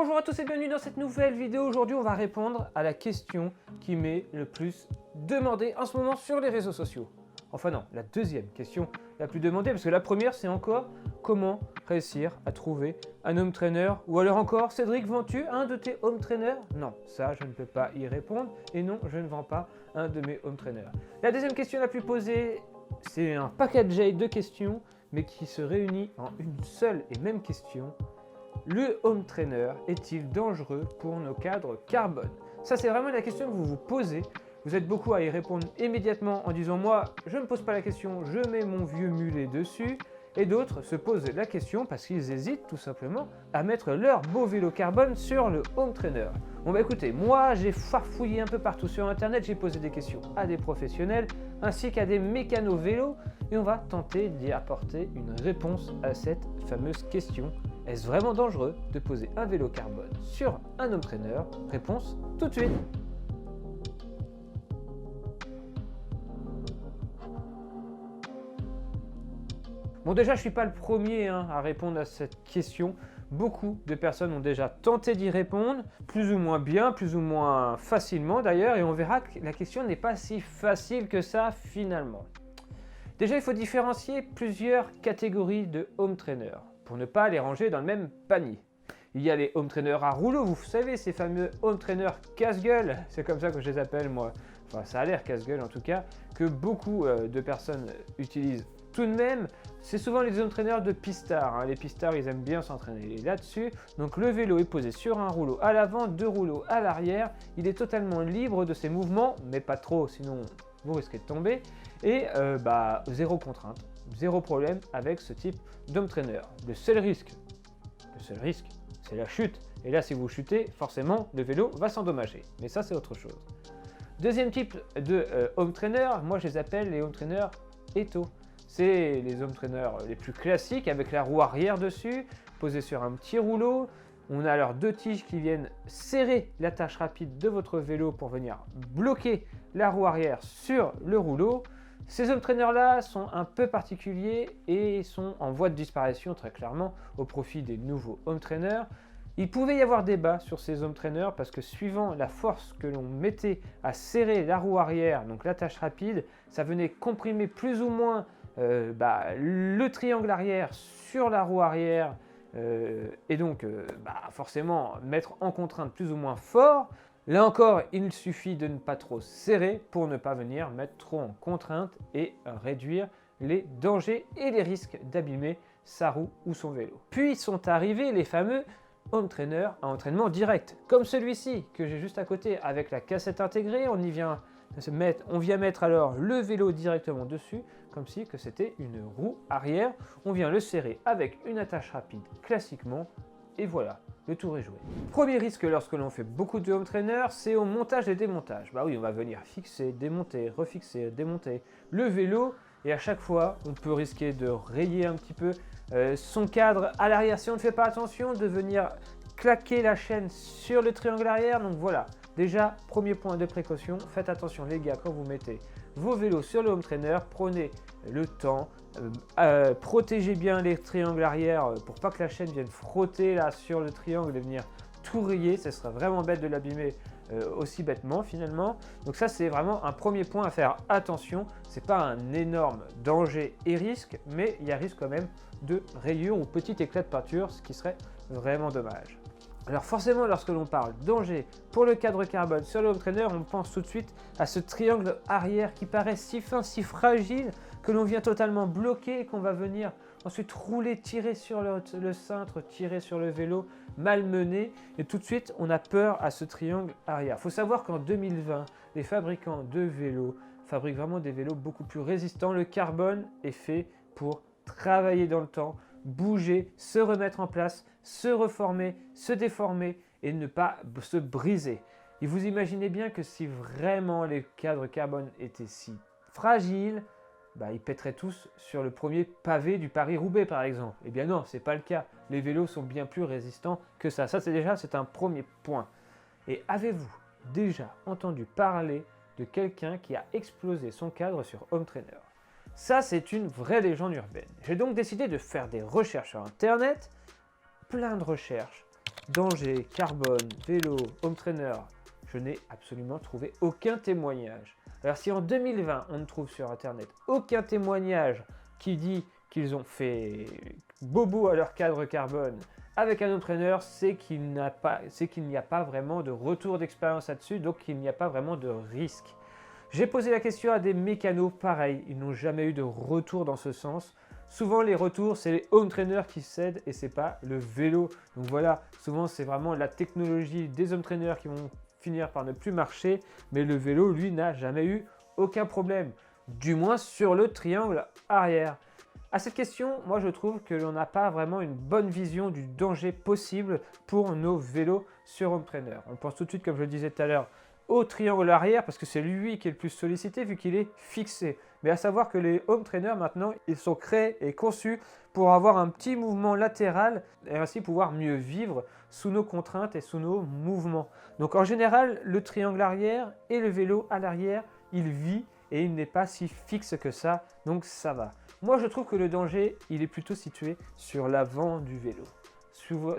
Bonjour à tous et bienvenue dans cette nouvelle vidéo. Aujourd'hui, on va répondre à la question qui m'est le plus demandée en ce moment sur les réseaux sociaux. Enfin non, la deuxième question la plus demandée, parce que la première, c'est encore comment réussir à trouver un home trainer, ou alors encore, Cédric, vends-tu un de tes home trainers? Non, ça, je ne peux pas y répondre, et non, je ne vends pas un de mes home trainers. La deuxième question la plus posée, c'est un package de questions, mais qui se réunit en une seule et même question. Le home trainer est-il dangereux pour nos cadres carbone? Ça, c'est vraiment la question que vous vous posez. Vous êtes beaucoup à y répondre immédiatement en disant « Moi, je ne me pose pas la question, je mets mon vieux mulet dessus ». Et d'autres se posent la question parce qu'ils hésitent tout simplement à mettre leur beau vélo carbone sur le home trainer. Bon bah écoutez, moi j'ai farfouillé un peu partout sur internet, j'ai posé des questions à des professionnels ainsi qu'à des mécanos vélos et on va tenter d'y apporter une réponse à cette fameuse question. Est-ce vraiment dangereux de poser un vélo carbone sur un home trainer? Réponse tout de suite. Bon déjà, je ne suis pas le premier à répondre à cette question. Beaucoup de personnes ont déjà tenté d'y répondre, plus ou moins bien, plus ou moins facilement d'ailleurs, et on verra que la question n'est pas si facile que ça finalement. Déjà, il faut différencier plusieurs catégories de home trainers pour ne pas les ranger dans le même panier. Il y a les home trainers à rouleau, vous savez, ces fameux home trainers casse-gueule, c'est comme ça que je les appelle moi, enfin ça a l'air casse-gueule en tout cas, que beaucoup de personnes utilisent. Tout de même, c'est souvent les home trainers de pistards. Les pistards, ils aiment bien s'entraîner là-dessus. Donc le vélo est posé sur un rouleau à l'avant, deux rouleaux à l'arrière. Il est totalement libre de ses mouvements, mais pas trop, sinon vous risquez de tomber. Et zéro contrainte, zéro problème avec ce type d'home trainer. Le seul risque, c'est la chute. Et là, si vous chutez, forcément, le vélo va s'endommager. Mais ça, c'est autre chose. Deuxième type de home trainer, moi je les appelle les home trainers Eto. C'est les home trainers les plus classiques avec la roue arrière dessus, posée sur un petit rouleau. On a alors deux tiges qui viennent serrer l'attache rapide de votre vélo pour venir bloquer la roue arrière sur le rouleau. Ces home trainers là sont un peu particuliers et sont en voie de disparition très clairement au profit des nouveaux home trainers. Il pouvait y avoir débat sur ces home trainers parce que suivant la force que l'on mettait à serrer la roue arrière, donc l'attache rapide, ça venait comprimer plus ou moins le triangle arrière sur la roue arrière et donc forcément mettre en contrainte plus ou moins fort. Là encore, il suffit de ne pas trop serrer pour ne pas venir mettre trop en contrainte et réduire les dangers et les risques d'abîmer sa roue ou son vélo. Puis sont arrivés les fameux home trainer à entraînement direct, comme celui-ci que j'ai juste à côté avec la cassette intégrée. On vient mettre alors le vélo directement dessus, comme si que c'était une roue arrière. On vient le serrer avec une attache rapide classiquement, et voilà, le tour est joué. Premier risque lorsque l'on fait beaucoup de home trainer, c'est au montage et démontage. Bah oui, on va venir fixer, démonter, refixer, démonter le vélo, et à chaque fois, on peut risquer de rayer un petit peu son cadre à l'arrière si on ne fait pas attention, de venir claquer la chaîne sur le triangle arrière. Donc voilà, déjà, premier point de précaution, faites attention les gars quand vous mettez vos vélos sur le home trainer, prenez le temps, protégez bien les triangles arrière pour pas que la chaîne vienne frotter là sur le triangle et venir tout rayer. Ce serait vraiment bête de l'abîmer aussi bêtement finalement. Donc ça, c'est vraiment un premier point à faire attention. C'est pas un énorme danger et risque, mais il y a risque quand même de rayures ou petit éclat de peinture, ce qui serait vraiment dommage. Alors forcément, lorsque l'on parle danger pour le cadre carbone sur le home trainer, on pense tout de suite à ce triangle arrière qui paraît si fin, si fragile, que l'on vient totalement bloquer et qu'on va venir ensuite rouler, tirer sur le cintre, tirer sur le vélo, malmener. Et tout de suite, on a peur à ce triangle arrière. Il faut savoir qu'en 2020, les fabricants de vélos fabriquent vraiment des vélos beaucoup plus résistants. Le carbone est fait pour travailler dans le temps, bouger, se remettre en place, se reformer, se déformer et ne pas se briser. Et vous imaginez bien que si vraiment les cadres carbone étaient si fragiles, ils pèteraient tous sur le premier pavé du Paris-Roubaix par exemple. Eh bien non, ce n'est pas le cas. Les vélos sont bien plus résistants que ça. Ça, c'est un premier point. Et avez-vous déjà entendu parler de quelqu'un qui a explosé son cadre sur home trainer? Ça, c'est une vraie légende urbaine. J'ai donc décidé de faire des recherches sur internet, plein de recherches, danger, carbone, vélo, home trainer, je n'ai absolument trouvé aucun témoignage. Alors si en 2020, on ne trouve sur Internet aucun témoignage qui dit qu'ils ont fait bobo à leur cadre carbone avec un home trainer, c'est qu'il n'y a pas vraiment de retour d'expérience là-dessus, donc il n'y a pas vraiment de risque. J'ai posé la question à des mécanos, pareil, ils n'ont jamais eu de retour dans ce sens. Souvent les retours, c'est les home trainers qui cèdent et c'est pas le vélo. Donc voilà, souvent c'est vraiment la technologie des home trainers qui vont finir par ne plus marcher, mais le vélo, lui, n'a jamais eu aucun problème, du moins sur le triangle arrière. À cette question, moi je trouve que l'on n'a pas vraiment une bonne vision du danger possible pour nos vélos sur home trainer. On pense tout de suite, comme je le disais tout à l'heure, au triangle arrière parce que c'est lui qui est le plus sollicité vu qu'il est fixé. Mais à savoir que les home trainers maintenant, ils sont créés et conçus pour avoir un petit mouvement latéral et ainsi pouvoir mieux vivre sous nos contraintes et sous nos mouvements. Donc en général, le triangle arrière et le vélo à l'arrière, il vit et il n'est pas si fixe que ça, donc ça va. Moi je trouve que le danger, il est plutôt situé sur l'avant du vélo,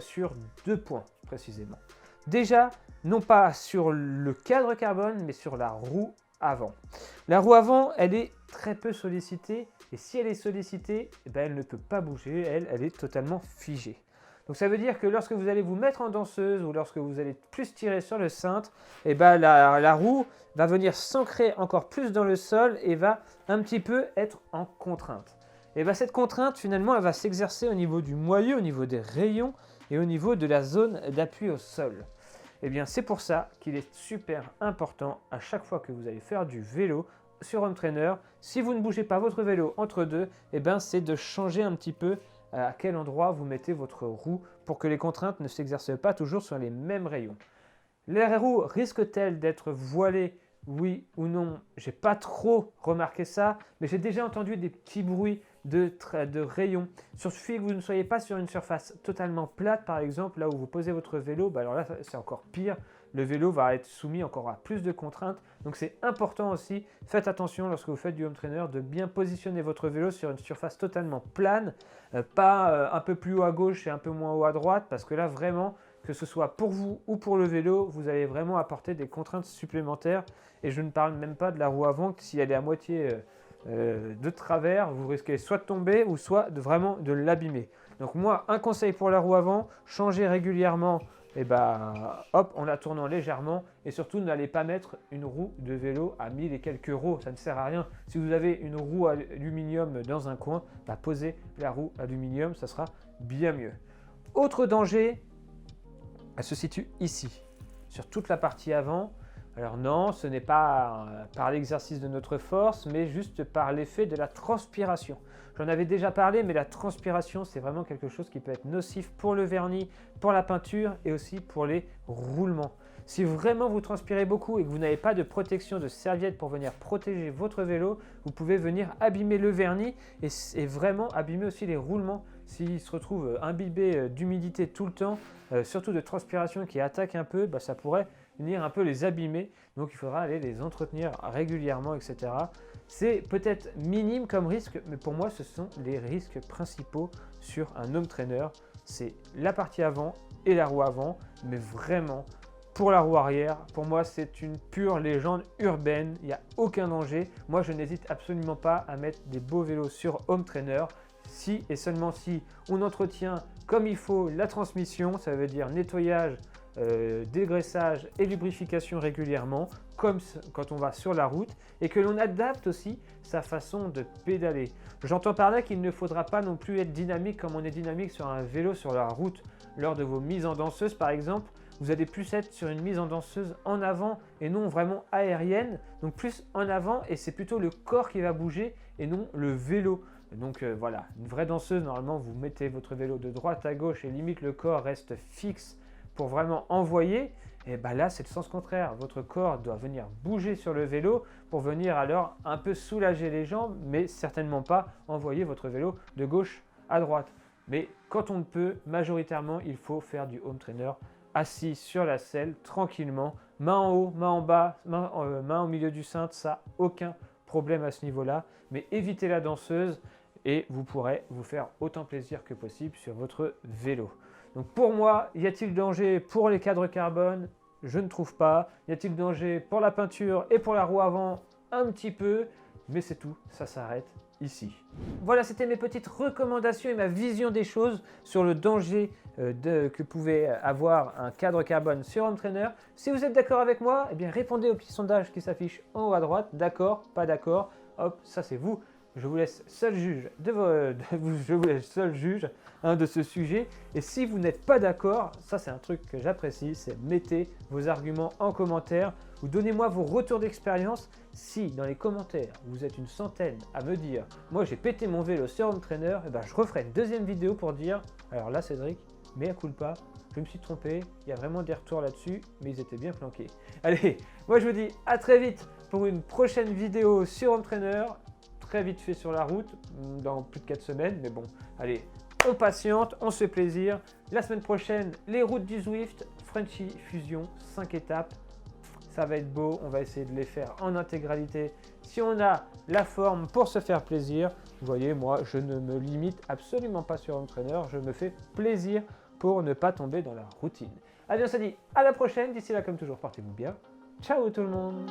sur 2 points précisément. Déjà, non pas sur le cadre carbone, mais sur la roue avant. La roue avant, elle est très peu sollicitée, et si elle est sollicitée, eh ben, elle ne peut pas bouger, elle est totalement figée. Donc ça veut dire que lorsque vous allez vous mettre en danseuse ou lorsque vous allez plus tirer sur le cintre, eh ben, la roue va venir s'ancrer encore plus dans le sol et va un petit peu être en contrainte. Et ben, cette contrainte, finalement, elle va s'exercer au niveau du moyeu, au niveau des rayons et au niveau de la zone d'appui au sol. Eh bien, c'est pour ça qu'il est super important à chaque fois que vous allez faire du vélo sur home trainer, si vous ne bougez pas votre vélo entre deux, eh ben, c'est de changer un petit peu à quel endroit vous mettez votre roue pour que les contraintes ne s'exercent pas toujours sur les mêmes rayons. Les roues risquent-elles d'être voilées? Oui ou non? J'ai pas trop remarqué ça, mais j'ai déjà entendu des petits bruits de rayons. Suffit que vous ne soyez pas sur une surface totalement plate, par exemple, là où vous posez votre vélo, alors là c'est encore pire. Le vélo va être soumis encore à plus de contraintes. Donc c'est important aussi, faites attention lorsque vous faites du home trainer de bien positionner votre vélo sur une surface totalement plane, pas un peu plus haut à gauche et un peu moins haut à droite, parce que là vraiment, que ce soit pour vous ou pour le vélo, vous allez vraiment apporter des contraintes supplémentaires. Et je ne parle même pas de la roue avant, que si elle est à moitié de travers, vous risquez soit de tomber ou soit vraiment de l'abîmer. Donc moi, un conseil pour la roue avant, changez régulièrement, et hop, en la tournant légèrement, et surtout n'allez pas mettre une roue de vélo à 1000 et quelques euros, ça ne sert à rien. Si vous avez une roue aluminium dans un coin, posez la roue aluminium, ça sera bien mieux. Autre danger, elle se situe ici, sur toute la partie avant. Alors non, ce n'est pas par l'exercice de notre force, mais juste par l'effet de la transpiration. J'en avais déjà parlé, mais la transpiration, c'est vraiment quelque chose qui peut être nocif pour le vernis, pour la peinture et aussi pour les roulements. Si vraiment vous transpirez beaucoup et que vous n'avez pas de protection de serviette pour venir protéger votre vélo, vous pouvez venir abîmer le vernis et vraiment abîmer aussi les roulements s'ils se retrouvent imbibés d'humidité tout le temps, surtout de transpiration qui attaque un peu, ça pourrait venir un peu les abîmer. Donc il faudra aller les entretenir régulièrement, etc. C'est peut-être minime comme risque, mais pour moi, ce sont les risques principaux sur un home trainer. C'est la partie avant et la roue avant, mais vraiment, pour la roue arrière, pour moi, c'est une pure légende urbaine. Il n'y a aucun danger. Moi, je n'hésite absolument pas à mettre des beaux vélos sur home trainer. Si et seulement si on entretient comme il faut la transmission, ça veut dire nettoyage, dégraissage et lubrification régulièrement, comme quand on va sur la route, et que l'on adapte aussi sa façon de pédaler. J'entends par là qu'il ne faudra pas non plus être dynamique comme on est dynamique sur un vélo sur la route. Lors de vos mises en danseuse par exemple, vous allez plus être sur une mise en danseuse en avant et non vraiment aérienne, donc plus en avant, et c'est plutôt le corps qui va bouger et non le vélo. Donc voilà, une vraie danseuse, normalement vous mettez votre vélo de droite à gauche et limite le corps reste fixe pour vraiment envoyer. Et là c'est le sens contraire, votre corps doit venir bouger sur le vélo pour venir alors un peu soulager les jambes, mais certainement pas envoyer votre vélo de gauche à droite. Mais quand on ne peut, majoritairement il faut faire du home trainer assis sur la selle tranquillement, main en haut, main en bas, main au milieu du cintre, ça aucun problème à ce niveau-là, mais évitez la danseuse et vous pourrez vous faire autant plaisir que possible sur votre vélo. Donc pour moi, y a-t-il danger pour les cadres carbone? Je ne trouve pas. Y a-t-il danger pour la peinture et pour la roue avant? Un petit peu, mais c'est tout, ça s'arrête ici. Voilà, c'était mes petites recommandations et ma vision des choses sur le danger que pouvait avoir un cadre carbone sur Home Trainer. Si vous êtes d'accord avec moi, eh bien répondez au petit sondage qui s'affiche en haut à droite. D'accord, pas d'accord, hop, ça c'est vous. Je vous laisse seul juge de ce sujet. Et si vous n'êtes pas d'accord, ça c'est un truc que j'apprécie, c'est mettez vos arguments en commentaire ou donnez-moi vos retours d'expérience. Si dans les commentaires vous êtes une centaine à me dire « Moi j'ai pété mon vélo sur Home Trainer », eh ben, je referai une deuxième vidéo pour dire « Alors là Cédric, mea culpa, je me suis trompé, il y a vraiment des retours là-dessus, mais ils étaient bien planqués. » Allez, moi je vous dis à très vite pour une prochaine vidéo sur Home Trainer. Très vite fait sur la route, dans plus de 4 semaines, mais bon, allez, on patiente, on se fait plaisir. La semaine prochaine, les routes du Zwift, Frenchy Fusion, 5 étapes. Ça va être beau, on va essayer de les faire en intégralité si on a la forme pour se faire plaisir. Vous voyez, moi, je ne me limite absolument pas sur Home Trainer, je me fais plaisir pour ne pas tomber dans la routine. Allez, on se dit à la prochaine, d'ici là, comme toujours, portez-vous bien. Ciao tout le monde!